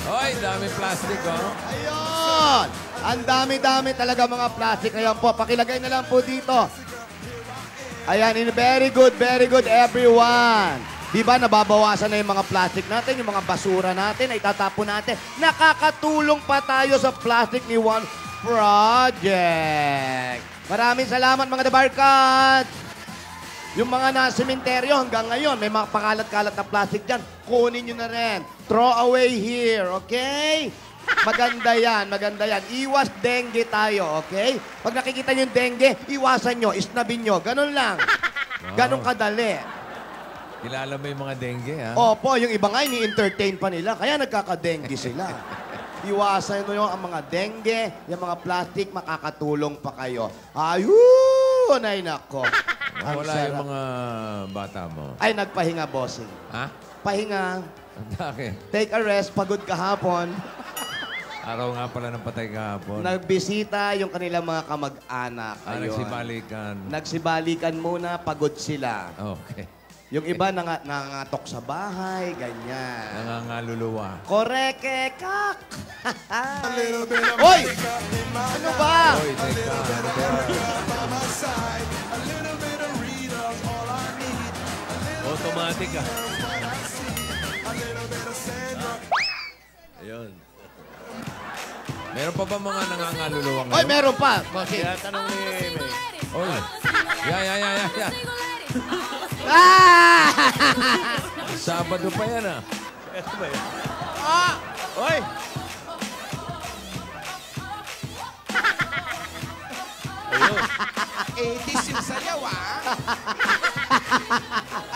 Hoy, dami plastic, oh. Ayun! Ang dami-dami talaga mga plastic. Ayan po, pakilagay na lang po dito. Ayan, very good, everyone. Di ba nababawasan na yung mga plastic natin, yung mga basura natin, ay tatapon natin. Nakakatulong pa tayo sa Plastic ni One Project. Maraming salamat mga Dabarkads. Yung mga nasa sementeryo hanggang ngayon, may mga pakalat-kalat na plastic dyan. Kunin nyo na rin. Throw away here, okay? Maganda yan, maganda yan. Iwas dengue tayo, okay? Pag nakikita nyo yung dengue, iwasan nyo, isnabin nyo. Ganun lang. Ganun kadali. Kilala mo yung mga dengue, ha? Opo, yung iba nga, ni-entertain pa nila. Kaya nagkakadengue sila. Iwasan nyo ang mga dengue, yung mga plastic, makakatulong pa kayo. Ayun! Ay, nako. Wala yung mga bata mo. Ay, nagpahinga, bossing. Ha? Pahinga. Bakit? Take a rest, pagod kahapon. Araw nga pala ng patay kahapon. Nagbisita yung kanilang mga kamag-anak. Nagsibalikan. Nagsibalikan muna, pagod sila. Okay. Yung iba nangatok sa bahay, ganyan. Nangangaluluwa. Koreke, kak! Hoy! Ano ba? Hoy, teka. Ano ba? Automatic, ah. Ayun. Meron pa ba mga nangangaluluwa ngayon? Hoy, meron pa. Bossing. Kaya tanong ni May. Hoy. Yeah. Ah! Sabado pa yan, ah. Ito ba yun? Ah! Hoy! Ayun. 80s yung sayaw, ah.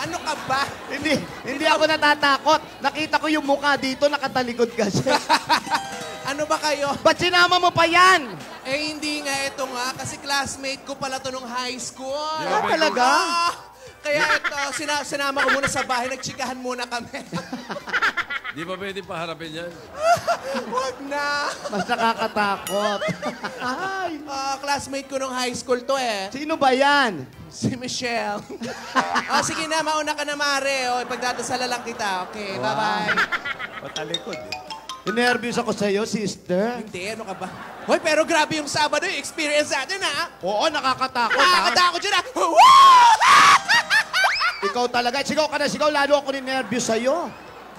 Ano ka ba? Hindi ako natatakot. Nakita ko yung mukha dito, nakatalikod kasi. Ano ba kayo? Ba't sinama mo pa yan? Eh, hindi nga ito nga. Kasi classmate ko pala to nung high school. Ah, talaga? Kaya ito, sinama ko muna sa bahay. Nagtsikahan muna kami. Di ba pwede paharapin yan? Huwag na. Mas nakakatakot. Ay. Classmate ko nung high school to eh. Sino ba yan? Si Michelle. Sige na, mauna ka na, Mare. Pagdadasala lang kita. Okay, bye-bye. Patalikod eh. Nervous ako sa'yo, sister. Hindi, ano ka ba? Hoy, pero grabe yung Sabado, yung experience natin, ha? Oo, nakakatakot, ha? Nakakatakot yun, ha? Ikaw talaga. Sigaw ka na, sigaw. Lalo ako ni-nervous sa'yo.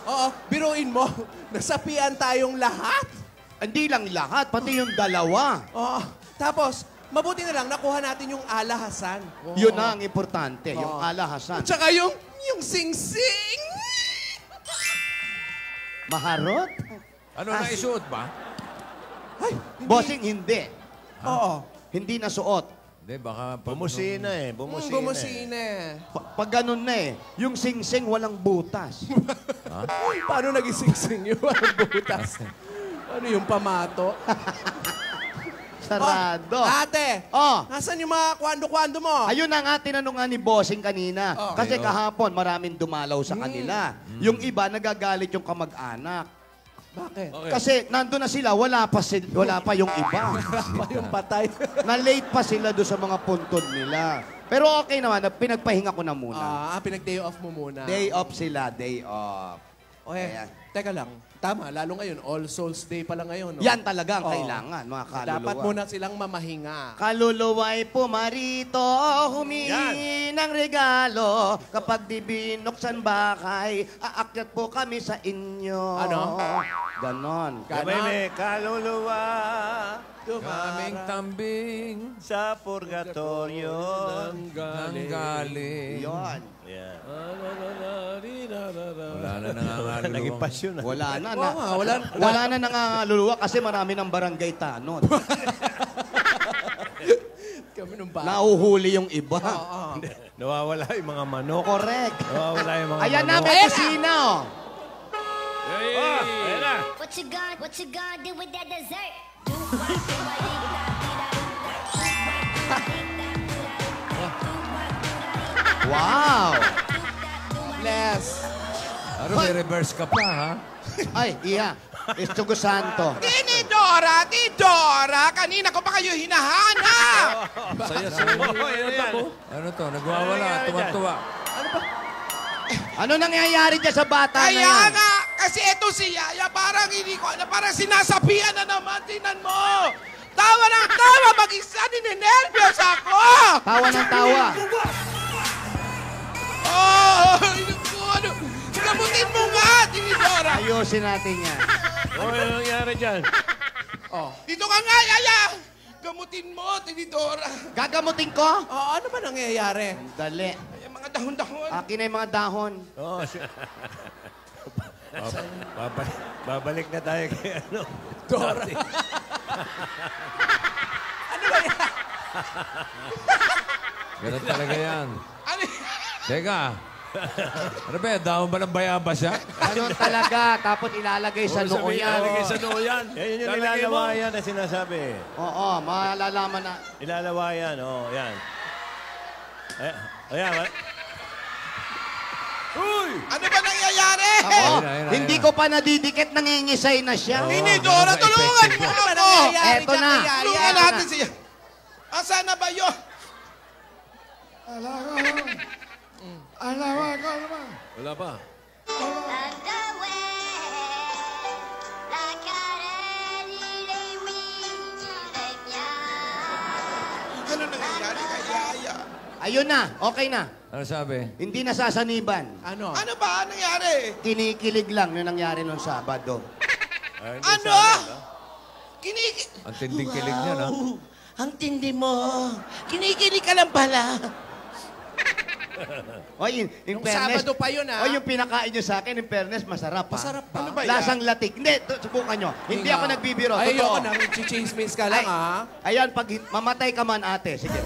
Oo, biruin mo. Nasapian tayong lahat. Hindi lang lahat, pati yung dalawa. Oo. Tapos, mabuti na lang, nakuha natin yung alahasan. Yun na ang importante, yung alahasan. At saka yung sing-sing. Maharot? Ano, naisuot ba? Ay, Bossing, hindi. Oo. Hindi nasuot. Hindi, baka... Bumusina eh. Bumusina. Bumusina. Pag ganun na eh, yung sing-sing walang butas. Paano naging sing-sing yun? Walang butas. Ano yung pamato? Sarado. Ate, nasan yung mga kwando-kwando mo? Ayun na nga, tinanong nga ni Bossing kanina. Kasi kahapon, maraming dumalaw sa kanila. Yung iba, nagagalit yung kamag-anak. Bakit? Okay. Kasi nandun na sila, wala pa yung iba. Pa yung patay. Na-late pa sila doon sa mga puntod nila. Pero okay naman, pinagpahinga ko na muna. Pinag-day off mo muna. Day off sila, day off. Okay, Ayan. teka lang. Tama, lalo ngayon, All Souls Day pala ngayon. No? Yan talaga ang kailangan, mga kaluluwa. Dapat muna silang mamahinga. Kaluluwa'y pumarito, humingi ng regalo. Kapag di binuksan bakay, aakyat po kami sa inyo. Ano? Ganon. Kamay may kaluluwa. Kaming tambing Sa purgatorio. ng galing. Yon. Yeah. Wala na nangangaluluwa. Naging pasyon na. Wala na. Wala na nangangaluluwa kasi marami ng barangay tanod. kami nung bata. Nauhuli yung iba. Nawawala yung mga manok. Correct. Nawawala yung mga Ayan na, manok. may kusina. Oh. Ayan na. What you gonna do with that dessert? Wow. Bless. Ano, may reverse ka pa, ha? Ay, iya. Estugo Santo. Tinidora! Kanina ko pa kayo hinahanap! Saya. Ano to? Nagwawala, Ano nangyari tuwa-tuwa. Ano nangyayari dyan sa bata na Kaya yan? nga, Kasi eto si Yaya, parang hindi ko alam, parang sinasabihan na naman. Tinan mo! Tawa ng tawa! Mag-isa, ninenervyos ako! Tawa ng tawa. Oh! Ano? Gamutin mo nga, Tinidora! Ayusin natin yan. Oh, ano nangyari dyan? Dito ka nga, Yaya! Gamutin mo, Tinidora! Gagamutin ko? Oh, ano ba nangyayari? Dali. Ay, mga dahon-dahon. Akin na yung mga dahon. Oh, babalik na tayo kay ano. Dora. Ano ba yan? Ganun talaga yan. Ano? Teka. Ano ba yan? Dahon ba ng bayabas yan? Ganun talaga. Tapos ilalagay sa noo yan. Ilalagay sa noo yan. Yan yung ilalawayan na sinasabi. Oo, malalaman na. Ilalawayan, oh, yan. Ayan. Uy! Ano ba nangyayari? Ako, Ayun na. hindi ko pa nadidikit, nangingisay na siya. Tinidora, tulungan mo Ano ba ako! nangyayari Eto dyan na. kay Yaya? Tulungan natin siya. Asan na ba yun? Wala pa. Ano nangyayari kay Yaya? Ayun na, okay na. Ano sabi? Hindi nasasaniban. Ano? Ano ba nangyari? Kinikilig lang yung nangyari nung Sabado. Ano? Ang tinding kilig niya, no? Ang tindi mo. Kinikilig ka lang pala. O, in Nung fairness. Sabado pa yun, O, yung pinakain nyo sa akin, in fairness, masarap ha. Masarap ba? Ano ba yan? Lasang latik. Hindi, subukan nyo. Hindi ako nagbibiro. Ay, Totoo. ayoko na. Chismis ka lang, Ay, ha? Ayan, pag mamatay ka man, ate. Sige.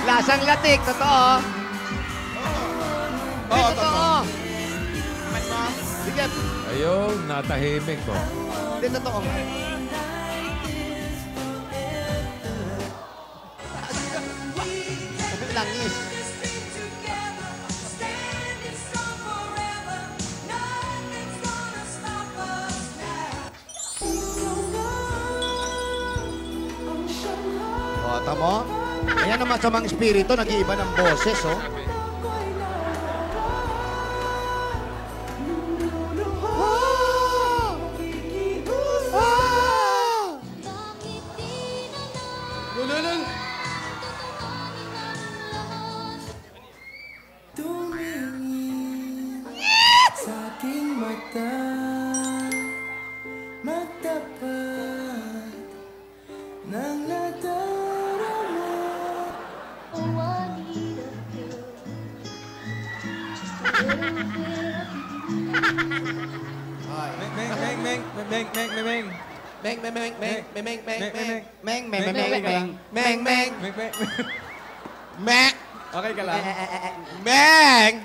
Lasang latik. Totoo. Ay, totoo. Sige. Ayun, natahimik ko. Hindi, totoo. Langis. O, tamo? Ayan ang masamang espiritu, nag-iiba ng boses, oh. Sa'king mata, magtapat ng nadarama. Oh, I need a girl. A little bit of Meng. Mek! Okay ka lang? Meng!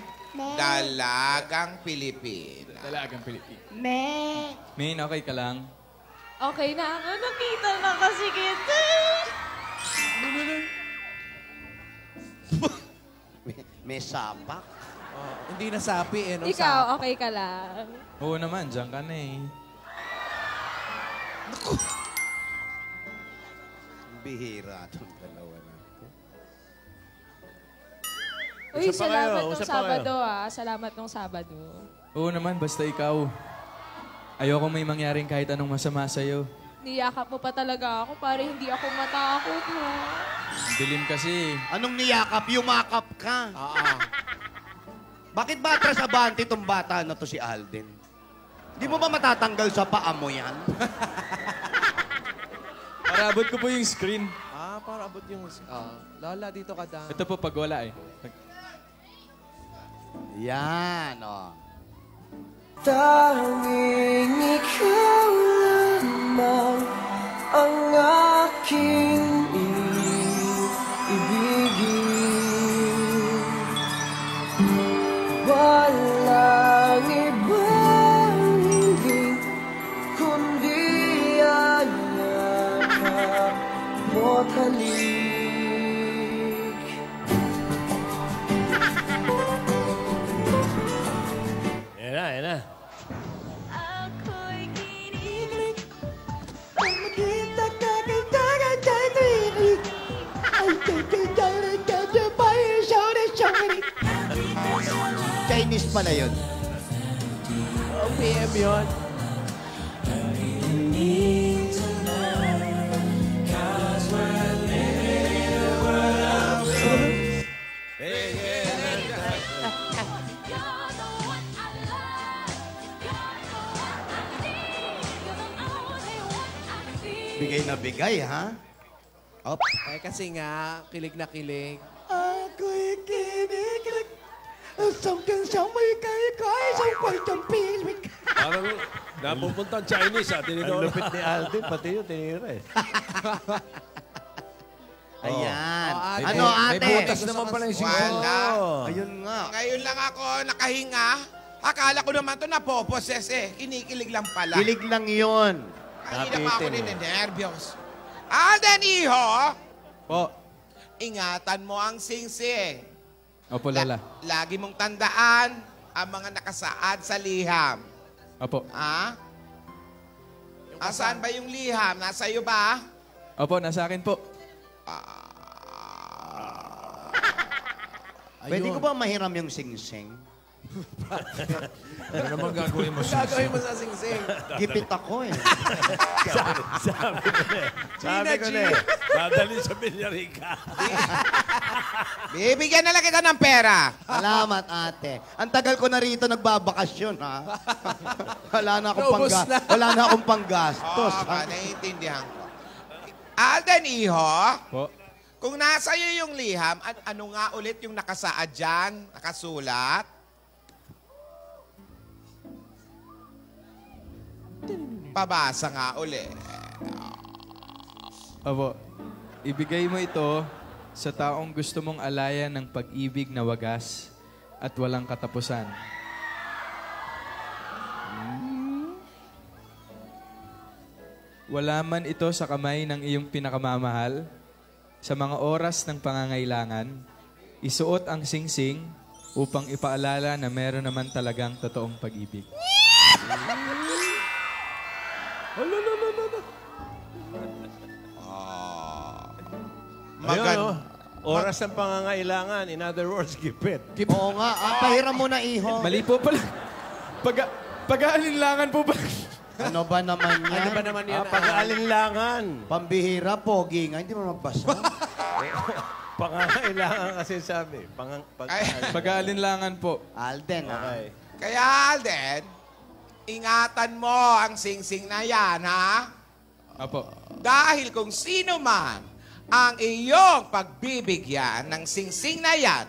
Dalagang Pilipina. Dalagang Pilipino. me. Main, okay ka lang? Okay na ako. Nakita na kasi kita. May sapak. Hindi nasapi, eh. Nung Ikaw, okay ka lang. Oo naman, dyan ka na eh. Bihira itong dalawa na. Uy, Usap pa kayo, salamat nung usap pa kayo. Sabado ah. Salamat nung Sabado. Oo naman, basta ikaw. Ayoko may mangyaring kahit anong masama sa'yo. Niyakap mo pa talaga ako para hindi ako matakot ha. Dilim kasi. Anong niyakap? Yumakap ka. Bakit ba atras abante itong bata na to si Alden? Di mo ba matatanggal sa paa mo yan? Para abot ko po yung screen. para abot yung... Lola, dito ka daw. Ito po pag wala eh. Yan, oh. Tanging ikaw lamang ang aking ibigin. Walang ibang hingin kundi ang yakap mo't halik. Yan na. Ako'y kinikilig pag makita ka kay taga-taga-tinig. Ay, taga-taga-taga pa yung shoulder-shoulder. Chinese pala yun. Oh, PM yun. Bigay na bigay, ha? Op. Eh, kasi nga, kilig na kilig. Ako'y kinikilig. Something sa may kay sa kwentong pilit. Parang napupuntang Chinese, ha? Ang lupit ni Alvin, pati yun, tinira eh. Ayan. Oh, ate. Ano, ate? May butas naman pala yung singko. Wala. Ayun nga. Ngayon lang ako nakahinga. Akala ko naman to napoposes eh. Kinikilig lang pala. Kilig lang yun. Kanina pa ako Napitin, ninenervyos. Alden, iho! Po. Ingatan mo ang singsing. Opo, Lola. Lagi mong tandaan ang mga nakasaad sa liham. Opo. Ha? Asaan ba yung liham? Nasa iyo ba? Opo, nasa akin po. Pwede ko ba mahiram yung sing-sing? Ano naman gagawin mo? Gagawin mo sa singsing. Gipit ako eh. Sabi ko na eh. Dadali sa Villarica. Bibigyan na lang kita ng pera. Salamat, ate. Ang tagal ko na rito nagbabakasyon, ha? Naubos na. Wala na akong panggastos. Oo, ha? naiintindihan ko. Alden, iho, Po. kung nasa iyo yung liham, ano nga ulit yung nakasaad dyan? Nakasulat? Pabasa nga ulit. Opo. Ibigay mo ito sa taong gusto mong alayan ng pag-ibig na wagas at walang katapusan. Wala man ito sa kamay ng iyong pinakamamahal, sa mga oras ng pangangailangan, isuot ang singsing upang ipaalala na meron naman talagang totoong pag-ibig. Ayun, oh. Oras ng pangangailangan. In other words, gipit. Oo nga, pahiram mo na, iho. Mali po pala. Pag-aalinlangan po ba? Ano ba naman yan? Ano ba naman yan? Pag-aalinlangan. Pambihira, pogi nga. Hindi mo magbasa. Pangangailangan kasi sabi. Pag-aalinlangan po. Alden, ha? Okay. Kaya, Alden, ingatan mo ang singsing na yan, ha? Apo. Dahil kung sino man ang iyong pagbibigyan ng singsing na yan,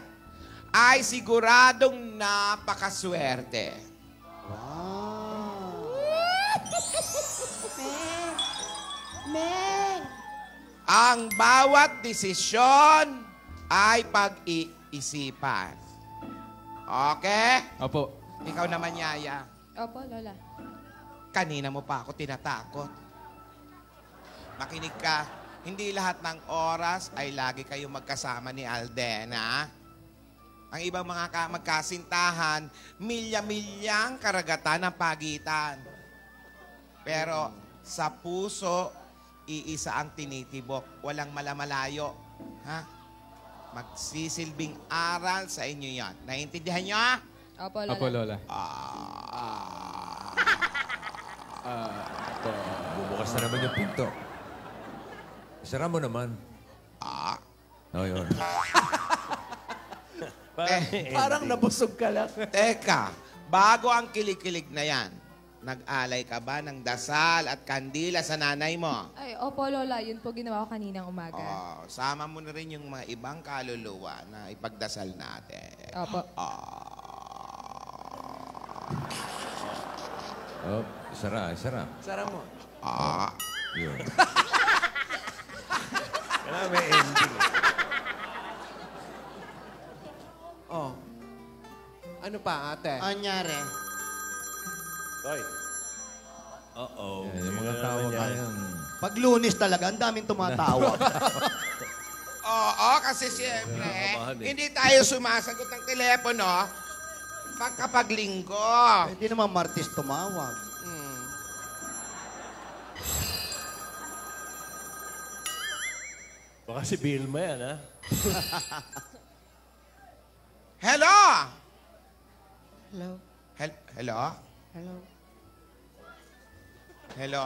ay siguradong napakaswerte. Meng! Ang bawat desisyon ay pag-iisipan. Okay? Apo. Ikaw naman, Yaya. Opo, Lola. Kanina mo pa ako tinatakot. Makinig ka. Hindi lahat ng oras ay lagi kayo magkasama ni Alden, ha? Ang ibang mga magkasintahan, milya-milyang karagatan ng pagitan. Pero sa puso, iisa ang tinitibok. Walang malamalayo. Ha? Magsisilbing aral sa inyo yan. Naiintindihan nyo, ha? Opo, Lola. Apo, Lola. Bubukas na naman yung pinto. Sara mo naman. Oh, yun. Parang nabusog ka lang. Teka, bago ang kilig-kilig na yan, nag-alay ka ba ng dasal at kandila sa nanay mo? Ay, opo, Lola. Yun po ginawa ko kaninang umaga. Oh, sama mo na rin yung mga ibang kaluluwa na ipagdasal natin. Opo. Oh, isara. Sara mo. Yun. Kailangan may ending. Oh. Ano pa, ate? Anyari. Toy. Uh-oh. Yan, yung mga tawag na yan. Pag Lunes talaga, ang daming tumatawag. Oo, kasi siyempre, Nakakabahan eh. hindi tayo sumasagot ng telepono kapag linggo. Hindi naman Martes tumawag. Baka si Vilma yan, ha? Hello? Hello. Hello? Hello. Hello?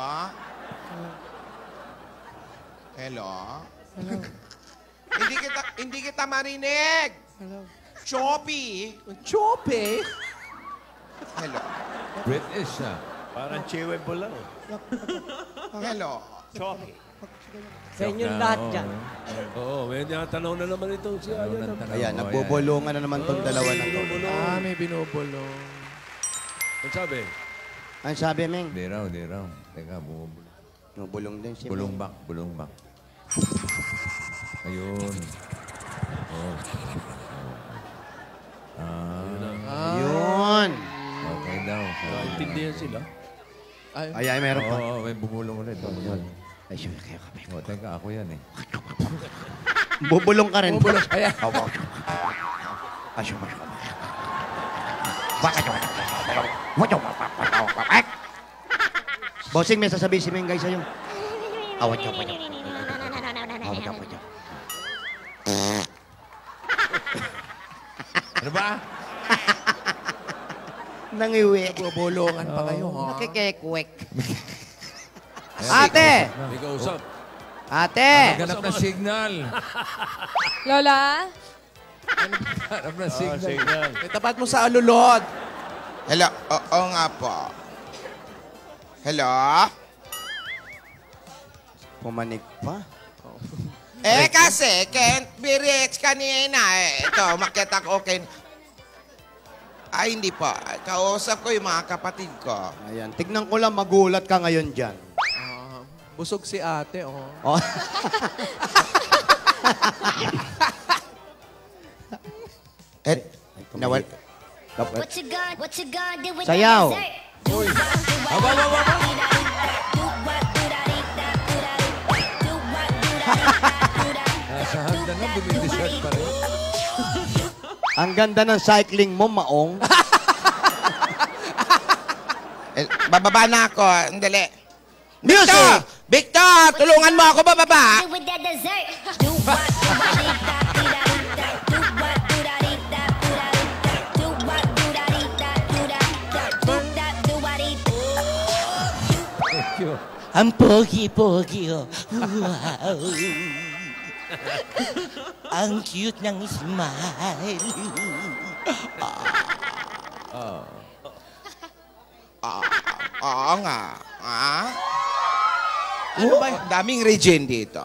Hello? Hello. Hindi kita marinig. Hello. Choppy. Chope. Hello. British siya. Parang chewable lang. Hello. Choppy. Sa inyong lahat dyan. Oo, may tanaw na naman ito si Ayan. Ayan, nagbubulungan na naman tong dalawa na to. May binubulong. Ang sabi? Ang sabi, Ming? Di raw. Teka, bumubulong. Nabulong din si Bulong Ming. back. Ayun. Oh. Ayun. Okay daw. Intindihan sila. Ay, meron pa. Oo, may bumulong ulit. Ay, sure, kayo kami. Oh, teka, ako yan eh. Bubulong ka rin. Bubulong. Ayan. Bossing, may sasabihin si Mingay sa'yo. Awat ka pa niya. Ano ba? Nangiwi. Bubulungan pa kayo, ha? Nakikekwek. Ate! May kausap. Ate! Ganap na signal. Lola? Ganap na signal. Tapat mo sa alulod. Hello. Oo nga po. Hello? Pumanik pa. Kasi, can't be rich kanina. Ito, makita ko okay. Ay, hindi po. Kausap ko yung mga kapatid ko. Ayan, tignan ko lang, magulat ka ngayon dyan. Busog si ate, oh. Oh. Nawal. What you gonna do with Sayaw. that dessert? Nasa handa na, bumidesert pa rin. Ang ganda ng cycling mo, Maong. Bababa na ako. Andali. Music! Victor! Tulungan mo ako bababa! With that dessert. Do what, do what, do that, do that, do what, do that, do what, do that, do that, do that, do what, Thank you. Ang pogi-pogi, oh. Wow. Ang cute ng smile. Oo nga. Ano ba? Daming region dito.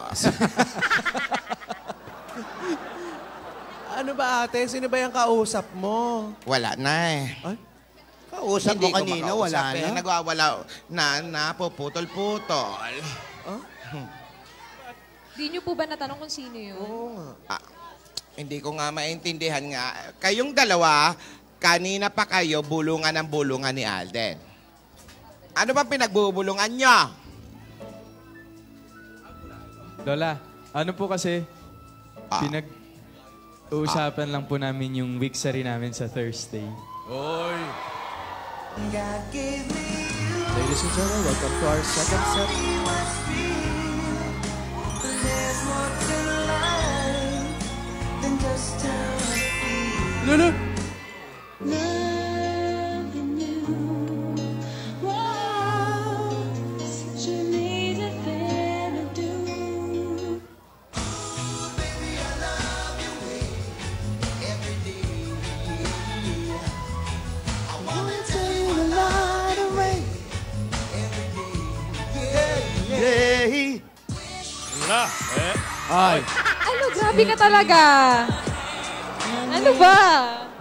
Ano ba, ate? Sino ba yung kausap mo? Wala na eh. Ay? Kausap mo Hindi ko kanina, makausap wala eh. na. Nagwawala na puputol-putol. Di niyo po ba natanong kung sino yun? Hindi ko nga maintindihan nga. Kayong dalawa, kanina pa kayo bulungan ng bulungan ni Alden. Ano ba pinagbubulungan nyo? Lola, ano po kasi, pinag-uusapan lang po namin yung weeksary namin sa Thursday. Oy! Ladies and gentlemen, welcome to our second set. Lulu! Yay! Ay! Ano, grabe ka talaga. Ano ba?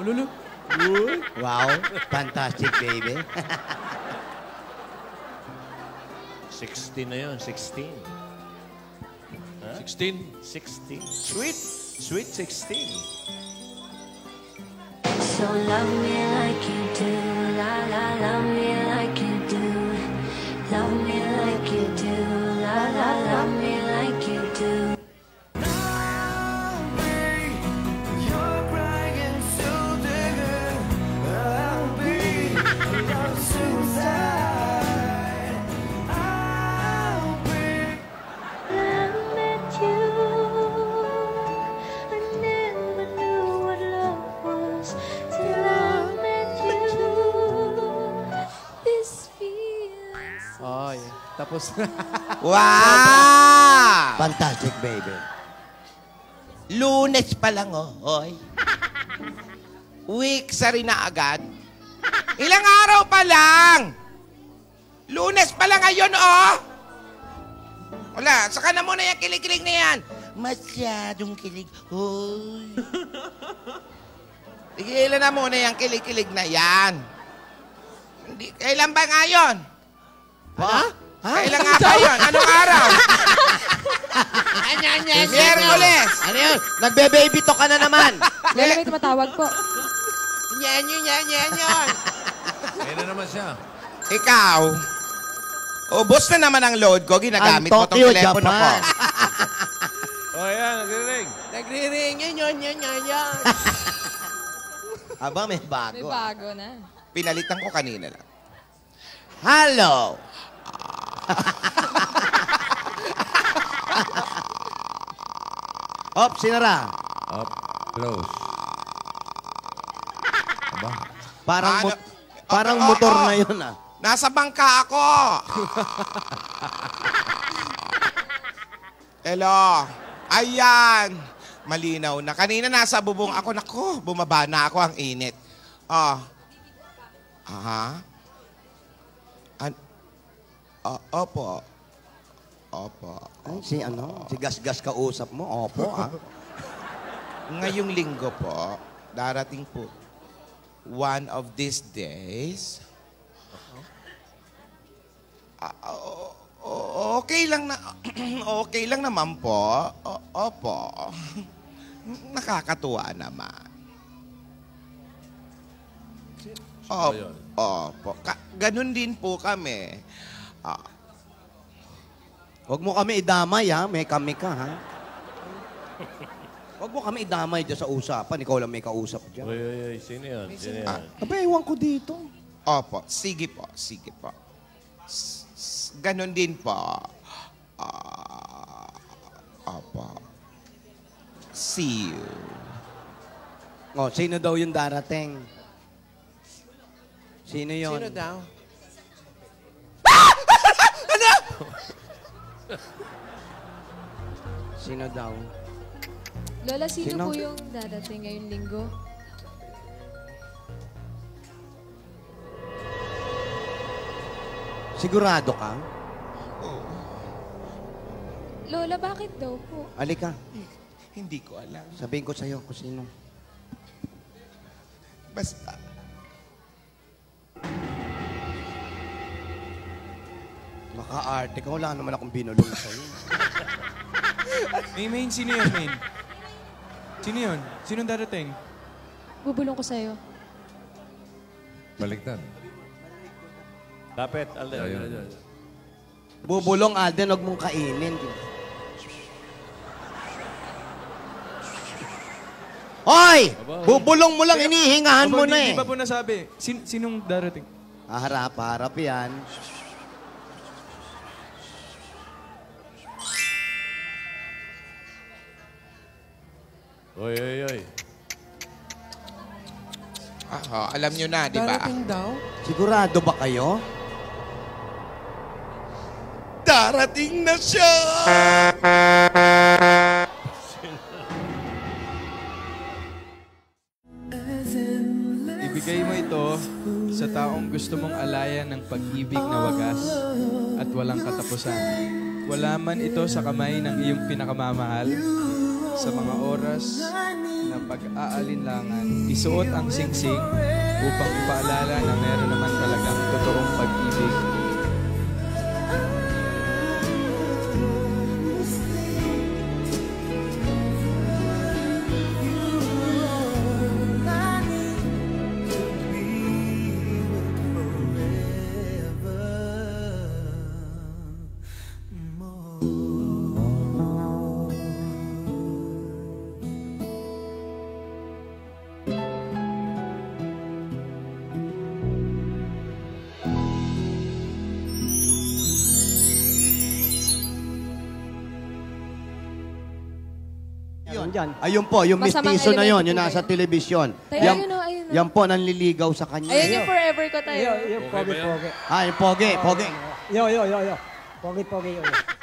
Lulu! Wow, fantastic, baby. 16 na yun, 16. 16? 16. Sweet. Sweet 16. So love me like you do, la la, love me like you do. Love me like you do, la la, love me like you do. Tapos na. Wow! Fantastic, baby. Lunes pa lang, oy. Week sa rin na agad. Ilang araw pa lang. Lunes pa lang ngayon, oh. Wala, saka na muna yung kilig-kilig na yan. Masyadong kilig. Hoy. Tigilan na muna yung kilig-kilig na yan. Hindi, kailan ba ngayon? Ha? Kailan nga ngayon? Anong araw? Miyerkules. Ano yun? Nagbe-baby to ka na naman. Lola, may tumatawag po. Yan. Ayun na naman siya. Ikaw, ubos na naman ang load ko. Ginagamit Ang mo tong Tokyo, telepono ko. Japan. Oh, yan, nagriring. Nagre-ring. Yan. Aba, may May bago. bago na. Pinalitan ko kanina lang. Hello. Op, sinara. Up, close. Aba, Parang, Ano? parang Oo, motor oo. na yun, ah. Nasa bangka ako. Hello. Ayan. Malinaw na. Kanina nasa bubong ako. Naku, bumaba na ako. Ang init. Oh. Aha. Opo. Ay, si Gas-Gas kausap mo. Opo, ah. Ngayong linggo po, darating po one of these days. Okay lang na okay lang naman po. Opo. Nakakatuwa naman. Opo. Ganun din po kami. Huwag mo kami idamay, ha? May kami ka, ha? Huwag mo kami idamay dyan sa usapan. Ikaw lang may kausap dyan. Oy. Sino yan? Sino yan? Aba, ewan ko dito. Opo. Sige po. Ganun din po. Opo. See you. Oh, sino daw yung darating? Sino yon? Sino daw? Sino daw? Lola, sino Sino? po yung dadating ngayong linggo? Sigurado ka? Lola, bakit daw po? Alika, Hindi ko alam. sabihin ko sa'yo kung sino. Basta. Maka-arte ka, wala naman akong binulong sa'yo. Main, sino yun, Main? Sino yun? Sinong darating? Bubulong ko sa'yo. baliktad. Lapit, Alden. Ayun. Bubulong, Alden, huwag mong kainin. Hoy! Bubulong mo lang, inihingahan mo na eh. Di ba po nasabi? Sinong darating? Harap yan. Oy. Alam nyo na, di ba? Darating daw? Sigurado ba kayo? Darating na siya! Ibigay mo ito sa taong gusto mong alayan ng pag-ibig na wagas at walang katapusan. Wala man ito sa kamay ng iyong pinakamamahal. Sa mga oras na pag-aalinlangan, isuot ang singsing upang ipaalala na meron naman talagang totoong pag-ibig. Ayun po, yung Masamang mistiso na yun, elemento yung po nasa kayo. telebisyon. Tayo, Yan, ayun o. yan po, nanliligaw sa kanya. Ayan yung forever ko tayo. Yung pogi. Pogi-pogi ulit.